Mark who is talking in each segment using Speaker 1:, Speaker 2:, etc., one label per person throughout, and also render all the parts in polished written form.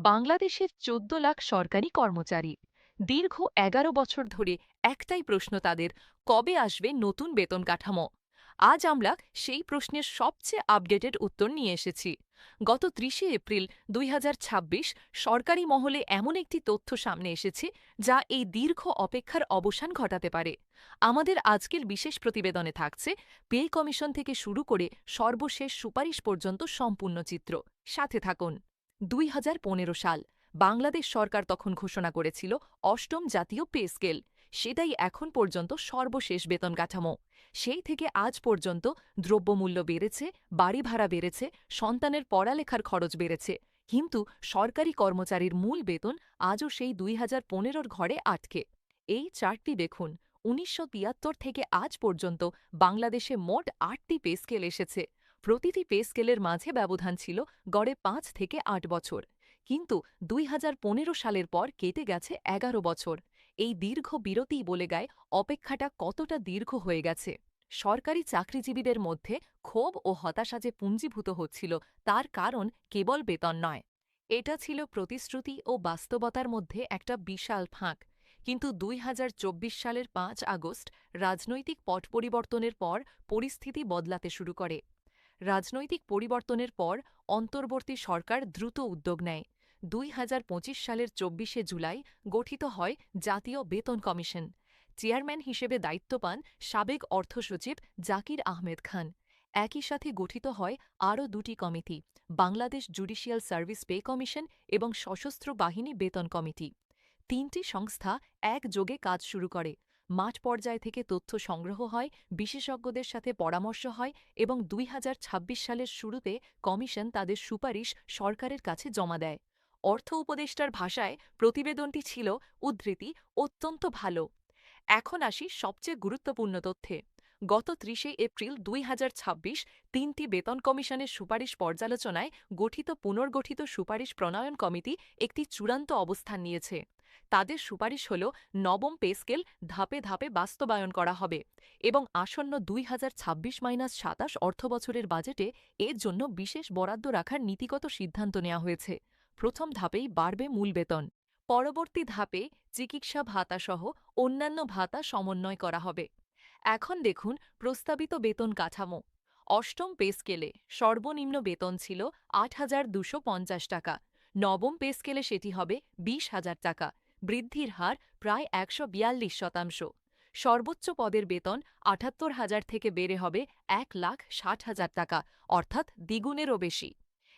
Speaker 1: বাংলাদেশের ১৪ লাখ সরকারি কর্মচারী। দীর্ঘ ১১ বছর ধরে একটাই প্রশ্ন তাদের, কবে আসবে নতুন বেতন কাঠামো? আজ আমরা সেই প্রশ্নের সবচেয়ে আপডেটেড উত্তর নিয়ে এসেছি। গত ৩০শে এপ্রিল ২০২৬ সরকারি মহলে এমন একটি তথ্য সামনে এসেছে যা এই দীর্ঘ অপেক্ষার অবসান ঘটাতে পারে। আমাদের আজকের বিশেষ প্রতিবেদনে থাকছে পে কমিশন থেকে শুরু করে সর্বশেষ সুপারিশ পর্যন্ত সম্পূর্ণ চিত্র। সাথে থাকুন। ২০১৫ সাল বাংলাদেশ সরকার তখন ঘোষণা করেছিল অষ্টম জাতীয় পে স্কেল। সেটাই এখন পর্যন্ত সর্বশেষ বেতন কাঠামো। সেই থেকে আজ পর্যন্ত দ্রব্যমূল্য বেড়েছে, বাড়ি ভাড়া বেড়েছে, সন্তানের পড়ালেখার খরচ বেড়েছে, কিন্তু সরকারি কর্মচারীর মূল বেতন আজও সেই ২০১৫-র ঘরে আটকে। এই চার্টটি দেখুন। ১৯৭৩ থেকে আজ পর্যন্ত বাংলাদেশে মোট ৮টি পে স্কেল এসেছে। প্রতিটি পে স্কেলের মাঝে ব্যবধান ছিল গড়ে ৫ থেকে ৮ বছর। কিন্তু ২০১৫ সালের পর কেটে গেছে ১১ বছর। এই দীর্ঘ বিরতিই বলে গায় অপেক্ষাটা কতটা দীর্ঘ হয়ে গেছে। সরকারি চাকরিজীবীদের মধ্যে ক্ষোভ ও হতাশা যে পুঞ্জীভূত হচ্ছিল, তার কারণ কেবল বেতন নয়। এটা ছিল প্রতিশ্রুতি ও বাস্তবতার মধ্যে একটা বিশাল ফাঁক। কিন্তু ২০২৪ সালের ৫ আগস্ট রাজনৈতিক পট পরিবর্তনের পর পরিস্থিতি বদলাতে শুরু করে। রাজনৈতিক পরিবর্তনের পর অন্তর্বর্তী সরকার দ্রুত উদ্যোগ নেয়। ২০২৫ সালের ২৪শে জুলাই গঠিত হয় জাতীয় বেতন কমিশন। চেয়ারম্যান হিসেবে দায়িত্ব পান সাবেক অর্থসচিব জাকির আহমেদ খান। একই সাথে গঠিত হয় আরও দুটি committee, Bangladesh judicial service pay commission এবং সশস্ত্র বাহিনী বেতন কমিটি। তিনটি সংস্থা একযোগে কাজ শুরু করে। মাঠ পর্যায় থেকে তথ্য সংগ্রহ হয়, বিশেষজ্ঞদের সাথে পরামর্শ হয় এবং ২০২৬ সালের শুরুতে কমিশন তাদের সুপারিশ সরকারের কাছে জমা দেয়। অর্থ উপদেষ্টার ভাষায় প্রতিবেদনটি ছিল, উদ্ধৃতি, অত্যন্ত ভালো। এখন আসি সবচেয়ে গুরুত্বপূর্ণ তথ্যে। গত ৩০শে এপ্রিল ২০২৬ তিনটি বেতন কমিশনের সুপারিশ পর্যালোচনায় গঠিত পুনর্গঠিত সুপারিশ প্রণয়ন কমিটি একটি চূড়ান্ত অবস্থান নিয়েছে। তাদের সুপারিশ হল নবম পে স্কেল ধাপে ধাপে বাস্তবায়ন করা হবে এবং আসন্ন ২০২৬-২৭ অর্থবছরের বাজেটে এর জন্য বিশেষ বরাদ্দ রাখার নীতিগত সিদ্ধান্ত নেওয়া হয়েছে। প্রথম ধাপেই বাড়বে মূল বেতন। পরবর্তী ধাপে চিকিৎসা ভাতাসহ অন্যান্য ভাতা সমন্বয় করা হবে। এখন দেখুন প্রস্তাবিত বেতন কাঠামো। অষ্টম পে স্কেলে সর্বনিম্ন বেতন ছিল ৮,২৫০ টাকা। নবম পে স্কেলে সেটি হবে ২০,০০০ টাকা। বৃদ্ধির হার প্রায় ১৪২%। সর্বোচ্চ পদের বেতন ৭৮,০০০ থেকে বেড়ে হবে ১,৬০,০০০ টাকা, অর্থাৎ দ্বিগুণেরও বেশি।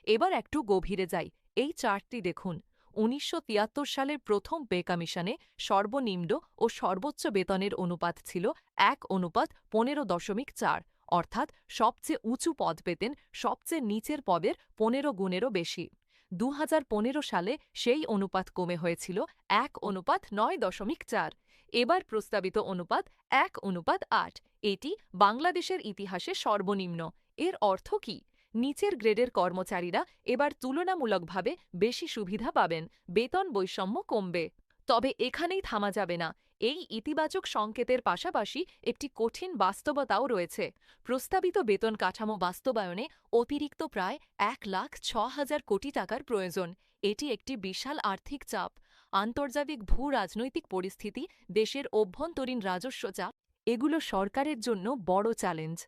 Speaker 1: এবার একটু গভীরে যাই। এই চার্টটি দেখুন। ১৯৭৩ সালের প্রথম পে কমিশনে সর্বনিম্ন ও সর্বোচ্চ বেতনের অনুপাত ছিল ১:১৫.৪, অর্থাৎ সবচেয়ে উঁচু পদ পেতেন সবচেয়ে নিচের পদের ১৫ গুণেরও বেশি। ২০১৫ সালে সেই অনুপাত কমে হয়েছিল ১:৯.৪। এবার প্রস্তাবিত অনুপাত ১:৮। এটি বাংলাদেশের ইতিহাসে সর্বনিম্ন। এর অর্থ কি? নিচের গ্রেডের কর্মচারীরা এবার তুলনামূলকভাবে বেশি সুবিধা পাবেন, বেতন বৈষম্য কমবে। তবে এখানেই থামা যাবে না। এই ইতিবাচক সংকেতের পাশাপাশি একটি কঠিন বাস্তবতাও রয়েছে। প্রস্তাবিত বেতন কাঠামো বাস্তবায়নে অতিরিক্ত প্রায় ১,০৬,০০০ কোটি টাকার প্রয়োজন। এটি একটি বিশাল আর্থিক চাপ। আন্তর্জাতিক ভূ রাজনৈতিক পরিস্থিতি, দেশের অভ্যন্তরীণ রাজস্ব চাপ, এগুলো সরকারের জন্য বড় চ্যালেঞ্জ।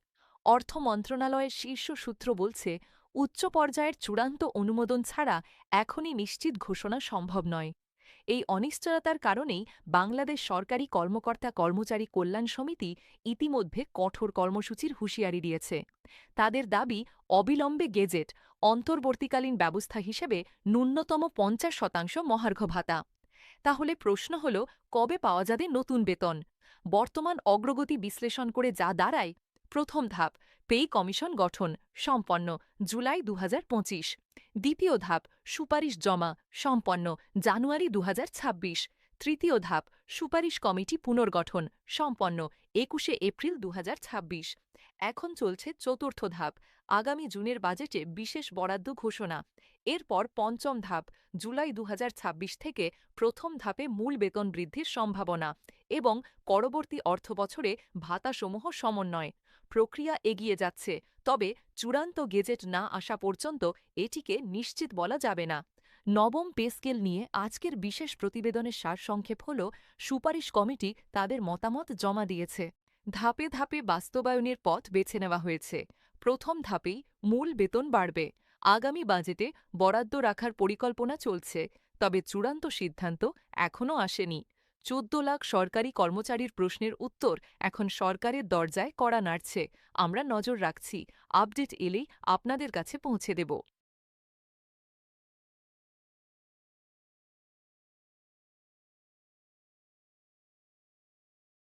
Speaker 1: অর্থ মন্ত্রণালয়ের শীর্ষ সূত্র বলছে, উচ্চ পর্যায়ের চূড়ান্ত অনুমোদন ছাড়া এখনই নিশ্চিত ঘোষণা সম্ভব নয়। এই অনিশ্চয়তার কারণেই বাংলাদেশ সরকারি কর্মকর্তা কর্মচারী কল্যাণ সমিতি ইতিমধ্যে কঠোর কর্মসূচির হুঁশিয়ারি দিয়েছে। তাদের দাবি, অবিলম্বে গেজেট, অন্তর্বর্তীকালীন ব্যবস্থা হিসেবে ন্যূনতম ৫০% মহার্ঘ ভাতা। তাহলে প্রশ্ন হল, কবে পাওয়া যাবে নতুন বেতন? বর্তমান অগ্রগতি বিশ্লেষণ করে যা দাঁড়ায়, প্রথম ধাপ পে কমিশন গঠন সম্পন্ন জুলাই ২০২৫। দ্বিতীয় ধাপ সুপারিশ জমা সম্পন্ন জানুয়ারি ২০২৬। তৃতীয় ধাপ সুপারিশ কমিটি পুনর্গঠন সম্পন্ন ২১শে এপ্রিল ২০২৬। এখন চলছে চতুর্থ ধাপ, আগামী জুনের বাজেটে বিশেষ বরাদ্দ ঘোষণা। এরপর পঞ্চম ধাপ, জুলাই ২০২৬ থেকে প্রথম ধাপে মূল বেতন বৃদ্ধির সম্ভাবনা এবং পরবর্তী অর্থবছরে ভাতাসমূহ সমন্বয়। প্রক্রিয়া এগিয়ে যাচ্ছে, তবে চূড়ান্ত গেজেট না আসা পর্যন্ত এটিকে নিশ্চিত বলা যাবে না। নবম পে স্কেল নিয়ে আজকের বিশেষ প্রতিবেদনের সারসংক্ষেপ হল সুপারিশ কমিটি তাদের মতামত জমা দিয়েছে। ধাপে ধাপে বাস্তবায়নের পথ বেছে নেওয়া হয়েছে। প্রথম ধাপেই মূল বেতন বাড়বে। আগামী বাজেটে বরাদ্দ রাখার পরিকল্পনা চলছে, তবে চূড়ান্ত সিদ্ধান্ত এখনও আসেনি। ১৪ লাখ সরকারি কর্মচারীর প্রশ্নের উত্তর এখন সরকারের দরজায় কড়া নাড়ছে। আমরা নজর রাখছি, আপডেট এলেই আপনাদের কাছে পৌঁছে দেব।